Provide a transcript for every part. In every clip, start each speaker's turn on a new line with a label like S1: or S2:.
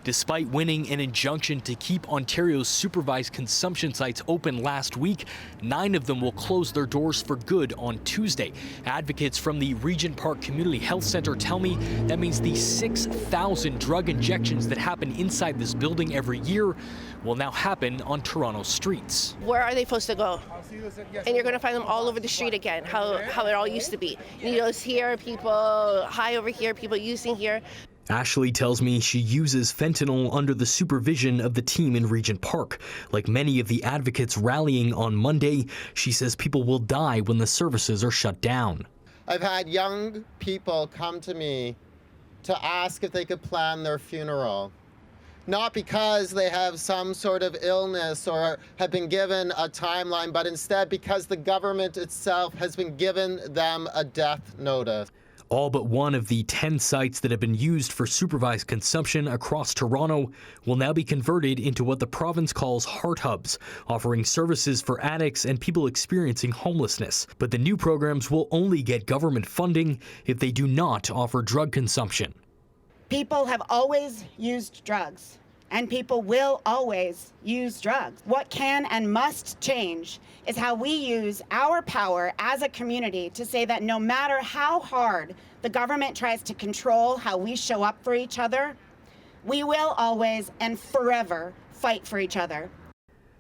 S1: Despite winning an injunction to keep Ontario's supervised consumption sites open last week, 9 of them will close their doors for good on Tuesday. Advocates from the Regent Park Community Health Centre tell me that means the 6,000 drug injections that happen inside this building every year will now happen on Toronto streets.
S2: Where are they supposed to go? And you're going to find them all over the street again, how it all used to be. Needles here, people high over here, people using here.
S1: Ashley tells me she uses fentanyl under the supervision of the team in Regent Park. Like many of the advocates rallying on Monday, she says people will die when the services are shut down.
S3: I've had young people come to me to ask if they could plan their funeral. Not because they have some sort of illness or have been given a timeline, but instead because the government itself has been given them a death notice.
S1: All but one of the 10 sites that have been used for supervised consumption across Toronto will now be converted into what the province calls heart hubs, offering services for addicts and people experiencing homelessness. But the new programs will only get government funding if they do not offer drug consumption.
S4: People have always used drugs, and people will always use drugs. What can and must change is how we use our power as a community to say that no matter how hard the government tries to control how we show up for each other, we will always and forever fight for each other.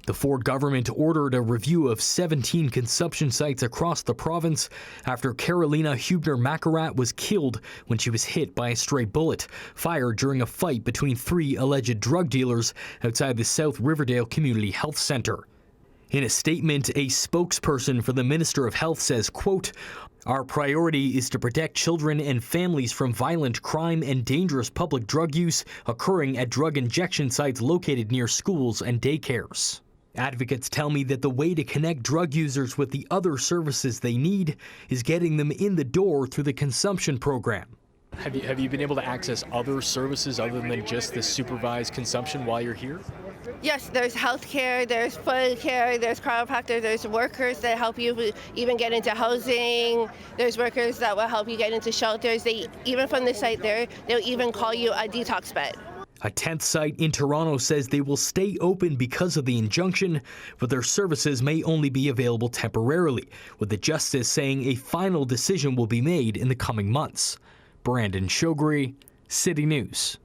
S1: The Ford government ordered a review of 17 consumption sites across the province after Carolina Hubner-Macarat was killed when she was hit by a stray bullet fired during a fight between 3 alleged drug dealers outside the South Riverdale Community Health Centre. In a statement, a spokesperson for the Minister of Health says, quote, "Our priority is to protect children and families from violent crime and dangerous public drug use occurring at drug injection sites located near schools and daycares." Advocates tell me that the way to connect drug users with the other services they need is getting them in the door through the consumption program. Have you been able to access other services other than just the supervised consumption while you're here?
S2: Yes, there's health care, there's food care, there's chiropractor, there's workers that help you even get into housing, there's workers that will help you get into shelters. They even from the site there, they'll even call you a detox bed.
S1: A 10th site in Toronto says they will stay open because of the injunction, but their services may only be available temporarily, with the justice saying a final decision will be made in the coming months. Brandon Choghri, City News.